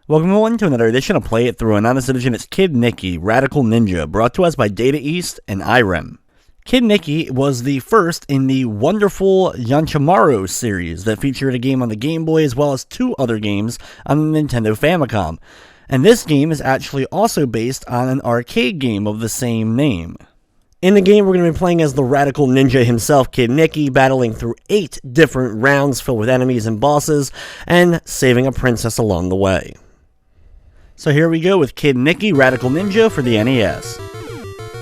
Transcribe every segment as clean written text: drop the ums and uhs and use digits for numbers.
Welcome everyone to another edition of Play It Through, and on this edition it's Kid Niki, Radical Ninja, brought to us by Data East and Irem. Kid Niki was the first in the wonderful Yanchamaru series that featured a game on the Game Boy as well as two other games on the Nintendo Famicom. And this game is actually also based on an arcade game of the same name. In the game, we're going to be playing as the Radical Ninja himself, Kid Niki, battling through 8 different rounds filled with enemies and bosses, and saving a princess along the way. So here we go with Kid Niki, Radical Ninja for the NES.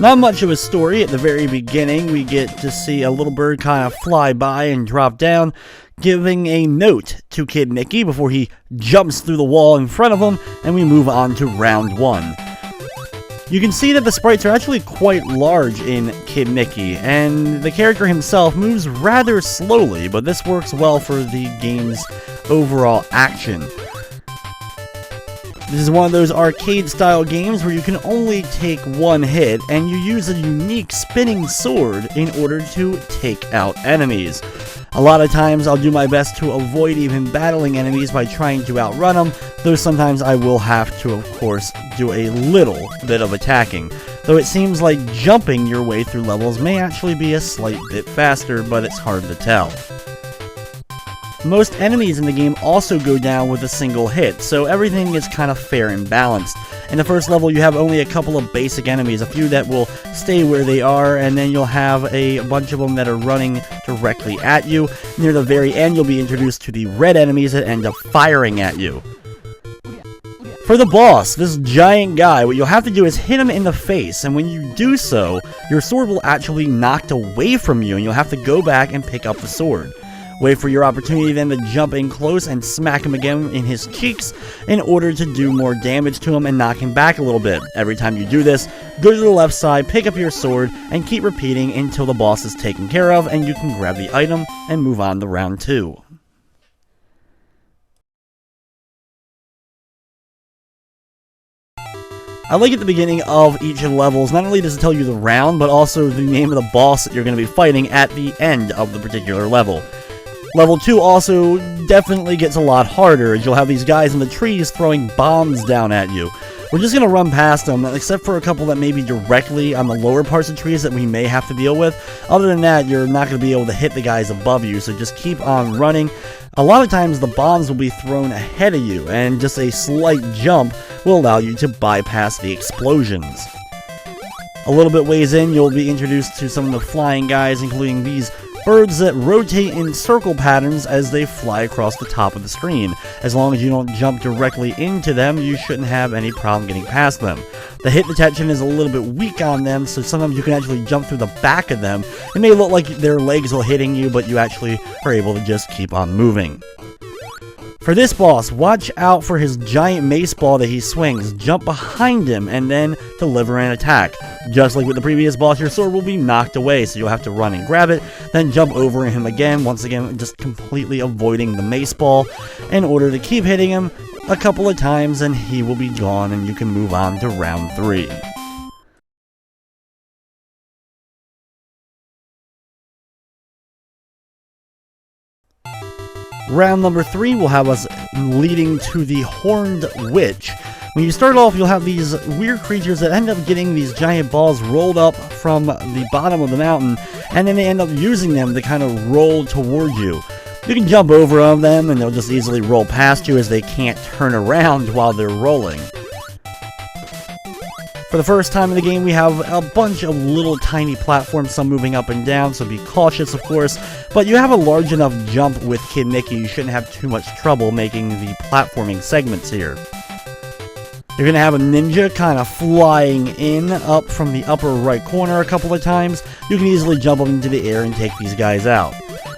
Not much of a story. At the very beginning, we get to see a little bird kind of fly by and drop down, giving a note to Kid Niki before he jumps through the wall in front of him, and we move on to round 1. You can see that the sprites are actually quite large in Kid Niki, and the character himself moves rather slowly, but this works well for the game's overall action. This is one of those arcade-style games where you can only take one hit, and you use a unique spinning sword in order to take out enemies. A lot of times I'll do my best to avoid even battling enemies by trying to outrun them, though sometimes I will have to, of course, do a little bit of attacking. Though it seems like jumping your way through levels may actually be a slight bit faster, but it's hard to tell. Most enemies in the game also go down with a single hit, so everything is kind of fair and balanced. In the first level, you have only a couple of basic enemies, a few that will stay where they are, and then you'll have a bunch of them that are running directly at you. Near the very end, you'll be introduced to the red enemies that end up firing at you. For the boss, this giant guy, what you'll have to do is hit him in the face, and when you do so, your sword will actually be knocked away from you, and you'll have to go back and pick up the sword. Wait for your opportunity then to jump in close and smack him again in his cheeks in order to do more damage to him and knock him back a little bit. Every time you do this, go to the left side, pick up your sword, and keep repeating until the boss is taken care of and you can grab the item and move on to round 2. I like at the beginning of each of the levels, not only does it tell you the round, but also the name of the boss that you're going to be fighting at the end of the particular level. Level 2 also definitely gets a lot harder, as you'll have these guys in the trees throwing bombs down at you. We're just going to run past them, except for a couple that may be directly on the lower parts of trees that we may have to deal with. Other than that, you're not going to be able to hit the guys above you, so just keep on running. A lot of times the bombs will be thrown ahead of you, and just a slight jump will allow you to bypass the explosions. A little bit ways in, you'll be introduced to some of the flying guys, including these birds that rotate in circle patterns as they fly across the top of the screen. As long as you don't jump directly into them, you shouldn't have any problem getting past them. The hit detection is a little bit weak on them, so sometimes you can actually jump through the back of them. It may look like their legs are hitting you, but you actually are able to just keep on moving. For this boss, watch out for his giant mace ball that he swings. Jump behind him and then deliver an attack. Just like with the previous boss, your sword will be knocked away, so you'll have to run and grab it, then jump over him again, once again just completely avoiding the mace ball in order to keep hitting him a couple of times, and he will be gone and you can move on to round 3. Round number 3 will have us leading to the Horned Witch. When you start off, you'll have these weird creatures that end up getting these giant balls rolled up from the bottom of the mountain, and then they end up using them to kind of roll toward you. You can jump over on them, and they'll just easily roll past you as they can't turn around while they're rolling. For the first time in the game, we have a bunch of little tiny platforms, some moving up and down, so be cautious, of course. But you have a large enough jump with Kid Niki, you shouldn't have too much trouble making the platforming segments here. You're going to have a ninja kind of flying in up from the upper right corner a couple of times. You can easily jump up into the air and take these guys out.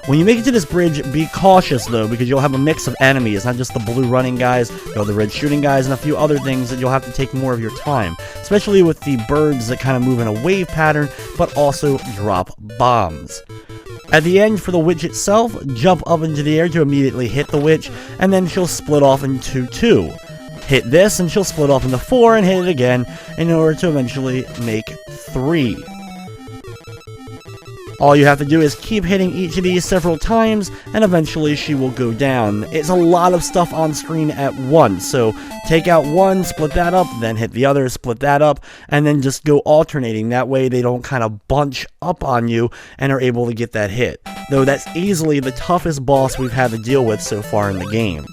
When you make it to this bridge, be cautious though, because you'll have a mix of enemies, not just the blue running guys, you'll have the red shooting guys, and a few other things that you'll have to take more of your time, especially with the birds that kind of move in a wave pattern, but also drop bombs. At the end, for the witch itself, jump up into the air to immediately hit the witch, and then she'll split off into 2. Hit this, and she'll split off into 4, and hit it again, in order to eventually make 3. All you have to do is keep hitting each of these several times, and eventually she will go down. It's a lot of stuff on screen at once, so take out one, split that up, then hit the other, split that up, and then just go alternating. That way they don't kind of bunch up on you and are able to get that hit. Though that's easily the toughest boss we've had to deal with so far in the game.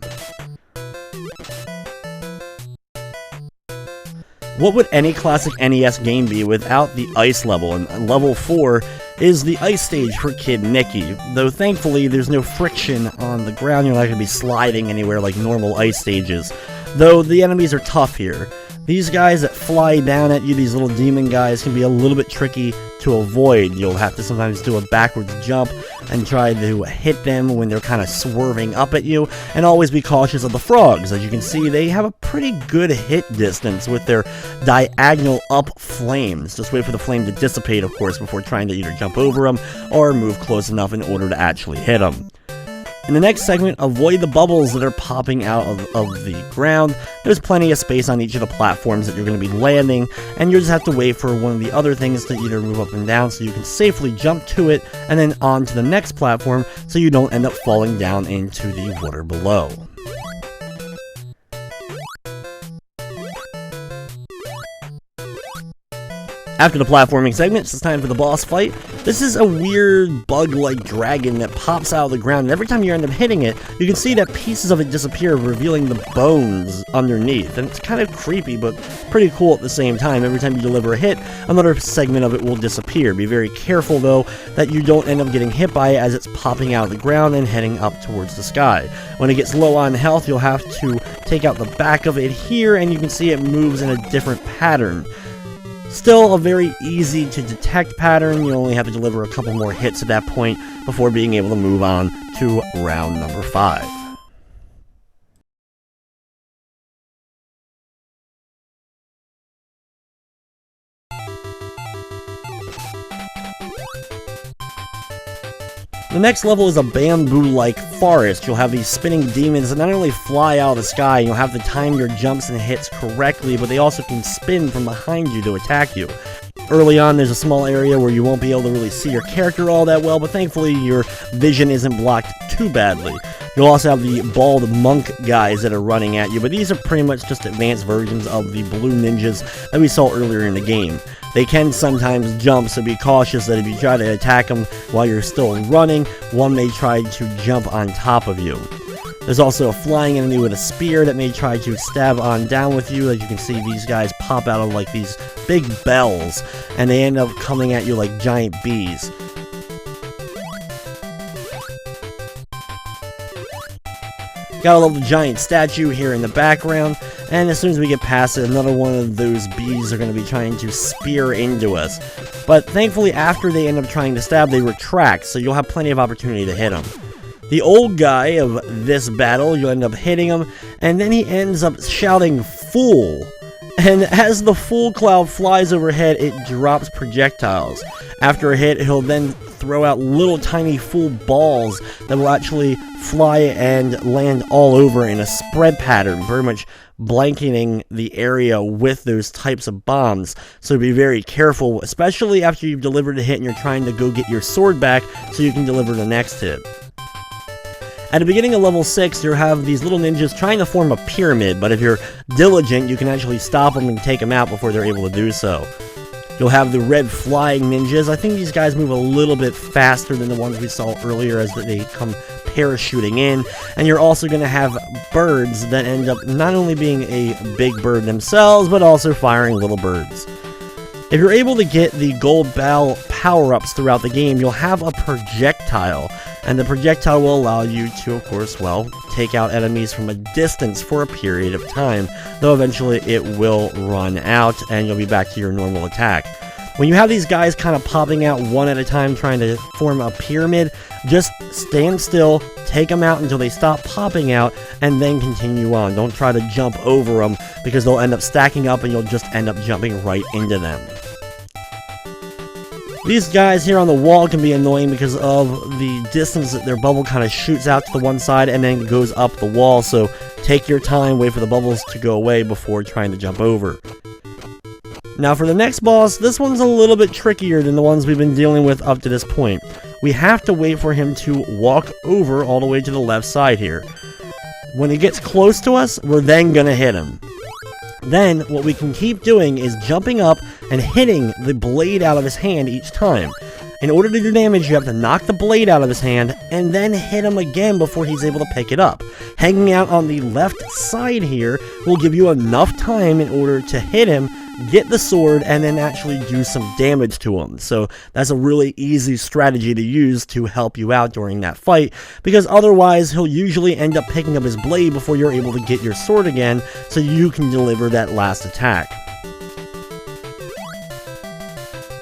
What would any classic NES game be without the ice level? And level 4 is the ice stage for Kid Niki, though thankfully there's no friction on the ground. You're not going to be sliding anywhere like normal ice stages, though the enemies are tough here. These guys that fly down at you, these little demon guys, can be a little bit tricky to avoid. You'll have to sometimes do a backwards jump and try to hit them when they're kind of swerving up at you, and always be cautious of the frogs. As you can see, they have a pretty good hit distance with their diagonal up flames. Just wait for the flame to dissipate, of course, before trying to either jump over them or move close enough in order to actually hit them. In the next segment, avoid the bubbles that are popping out of the ground. There's plenty of space on each of the platforms that you're going to be landing, and you'll just have to wait for one of the other things to either move up and down so you can safely jump to it and then on to the next platform so you don't end up falling down into the water below. After the platforming segments, it's time for the boss fight. This is a weird bug-like dragon that pops out of the ground, and every time you end up hitting it, you can see that pieces of it disappear, revealing the bones underneath. And it's kind of creepy, but pretty cool at the same time. Every time you deliver a hit, another segment of it will disappear. Be very careful, though, that you don't end up getting hit by it as it's popping out of the ground and heading up towards the sky. When it gets low on health, you'll have to take out the back of it here, and you can see it moves in a different pattern. Still a very easy to detect pattern. You only have to deliver a couple more hits at that point before being able to move on to round number 5. The next level is a bamboo-like forest. You'll have these spinning demons that not only fly out of the sky, you'll have to time your jumps and hits correctly, but they also can spin from behind you to attack you. Early on, there's a small area where you won't be able to really see your character all that well, but thankfully your vision isn't blocked too badly. You'll also have the bald monk guys that are running at you, but these are pretty much just advanced versions of the blue ninjas that we saw earlier in the game. They can sometimes jump, so be cautious that if you try to attack them while you're still running, one may try to jump on top of you. There's also a flying enemy with a spear that may try to stab on down with you. As you can see, these guys pop out of like these big bells, and they end up coming at you like giant bees. Gotta love the giant statue here in the background, and as soon as we get past it, another one of those bees are going to be trying to spear into us. But thankfully, after they end up trying to stab, they retract, so you'll have plenty of opportunity to hit them. The old guy of this battle, you'll end up hitting him, and then he ends up shouting, "Fool!" And as the Fool cloud flies overhead, it drops projectiles. After a hit, he'll then throw out little tiny Fool balls that will actually fly and land all over in a spread pattern, very much blanketing the area with those types of bombs. So be very careful, especially after you've delivered a hit and you're trying to go get your sword back so you can deliver the next hit. At the beginning of level 6, you have these little ninjas trying to form a pyramid, but if you're diligent, you can actually stop them and take them out before they're able to do so. You'll have the red flying ninjas. I think these guys move a little bit faster than the ones we saw earlier as they come parachuting in. And you're also going to have birds that end up not only being a big bird themselves, but also firing little birds. If you're able to get the gold bell power-ups throughout the game, you'll have a projectile. And the projectile will allow you to, of course, well, take out enemies from a distance for a period of time, though eventually it will run out and you'll be back to your normal attack. When you have these guys kind of popping out one at a time trying to form a pyramid, just stand still, take them out until they stop popping out, and then continue on. Don't try to jump over them because they'll end up stacking up and you'll just end up jumping right into them. These guys here on the wall can be annoying because of the distance that their bubble kind of shoots out to the one side and then goes up the wall, so take your time, wait for the bubbles to go away before trying to jump over. Now for the next boss, this one's a little bit trickier than the ones we've been dealing with up to this point. We have to wait for him to walk over all the way to the left side here. When he gets close to us, we're then gonna hit him. Then, what we can keep doing is jumping up and hitting the blade out of his hand each time. In order to do damage, you have to knock the blade out of his hand, and then hit him again before he's able to pick it up. Hanging out on the left side here will give you enough time in order to hit him, get the sword, and then actually do some damage to him. So that's a really easy strategy to use to help you out during that fight, because otherwise he'll usually end up picking up his blade before you're able to get your sword again, so you can deliver that last attack.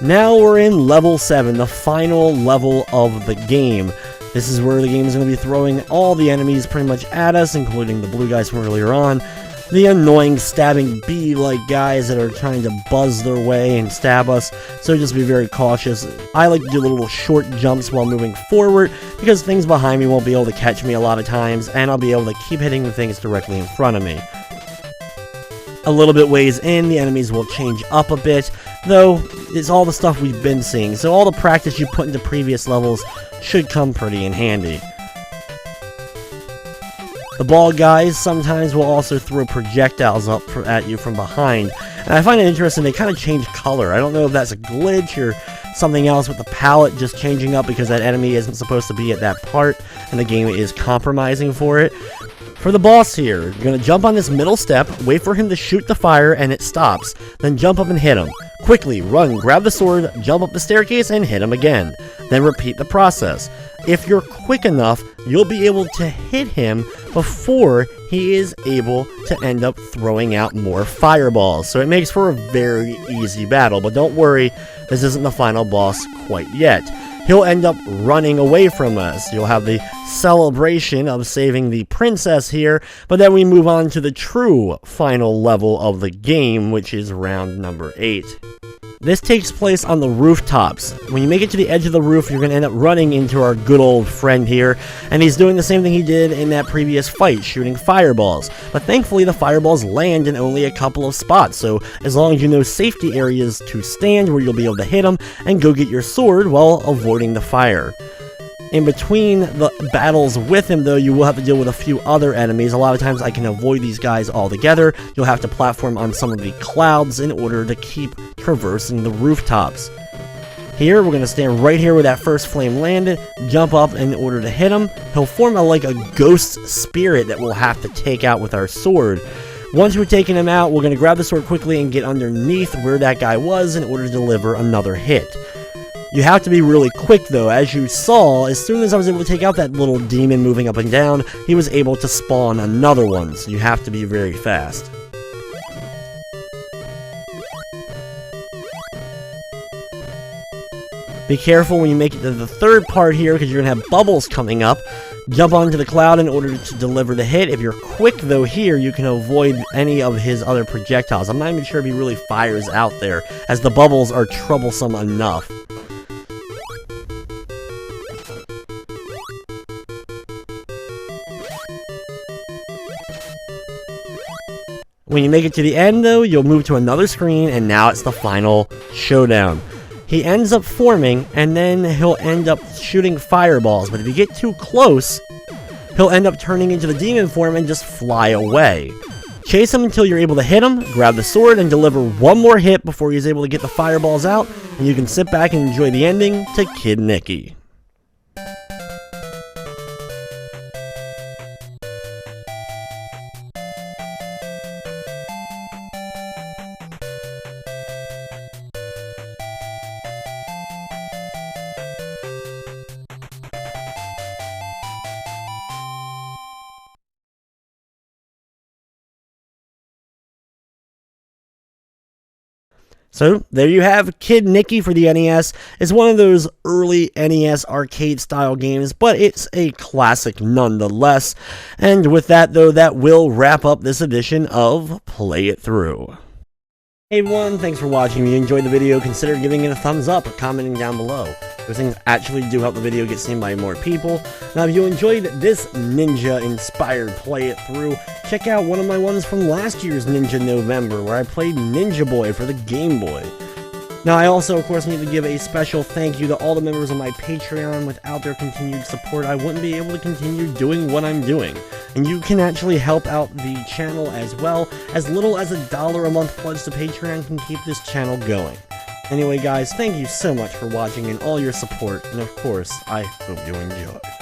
Now we're in level 7, the final level of the game. This is where the game is going to be throwing all the enemies pretty much at us, including the blue guys from earlier on. The annoying stabbing bee-like guys that are trying to buzz their way and stab us, so just be very cautious. I like to do little short jumps while moving forward, because things behind me won't be able to catch me a lot of times, and I'll be able to keep hitting the things directly in front of me. A little bit ways in, the enemies will change up a bit, though it's all the stuff we've been seeing, so all the practice you put into previous levels should come pretty in handy. The ball guys sometimes will also throw projectiles up at you from behind, and I find it interesting they kind of change color. I don't know if that's a glitch or something else with the palette just changing up because that enemy isn't supposed to be at that part and the game is compromising for it. For the boss here, you're going to jump on this middle step, wait for him to shoot the fire and it stops, then jump up and hit him. Quickly run, grab the sword, jump up the staircase and hit him again. Then repeat the process. If you're quick enough, you'll be able to hit him before he is able to end up throwing out more fireballs. So it makes for a very easy battle, but don't worry, this isn't the final boss quite yet. He'll end up running away from us. You'll have the celebration of saving the princess here, but then we move on to the true final level of the game, which is round number 8. This takes place on the rooftops. When you make it to the edge of the roof, you're going to end up running into our good old friend here, and he's doing the same thing he did in that previous fight, shooting fireballs. But thankfully, the fireballs land in only a couple of spots, so as long as you know safety areas to stand where you'll be able to hit him and go get your sword while avoiding the fire. In between the battles with him, though, you will have to deal with a few other enemies. A lot of times I can avoid these guys altogether. You'll have to platform on some of the clouds in order to keep traversing the rooftops. Here, we're going to stand right here where that first flame landed, jump up in order to hit him. He'll form like a ghost spirit that we'll have to take out with our sword. Once we're taking him out, we're going to grab the sword quickly and get underneath where that guy was in order to deliver another hit. You have to be really quick though. As you saw, as soon as I was able to take out that little demon moving up and down, he was able to spawn another one, so you have to be very fast. Be careful when you make it to the third part here, because you're going to have bubbles coming up. Jump onto the cloud in order to deliver the hit. If you're quick though here, you can avoid any of his other projectiles. I'm not even sure if he really fires out there, as the bubbles are troublesome enough. When you make it to the end though, you'll move to another screen, and now it's the final showdown. He ends up forming, and then he'll end up shooting fireballs, but if you get too close, he'll end up turning into the demon form and just fly away. Chase him until you're able to hit him, grab the sword, and deliver one more hit before he's able to get the fireballs out, and you can sit back and enjoy the ending to Kid Niki. So, there you have Kid Niki for the NES. It's one of those early NES arcade-style games, but it's a classic nonetheless. And with that, though, that will wrap up this edition of Play It Through. Hey everyone, thanks for watching. If you enjoyed the video, consider giving it a thumbs up or commenting down below. Those things actually do help the video get seen by more people. Now, if you enjoyed this Ninja-inspired play it through, check out one of my ones from last year's Ninja November, where I played Ninja Boy for the Game Boy. Now, I also, of course, need to give a special thank you to all the members of my Patreon. Without their continued support, I wouldn't be able to continue doing what I'm doing. And you can actually help out the channel as well. As little as $1 a month pledge to Patreon can keep this channel going. Anyway, guys, thank you so much for watching and all your support, and of course, I hope you enjoy.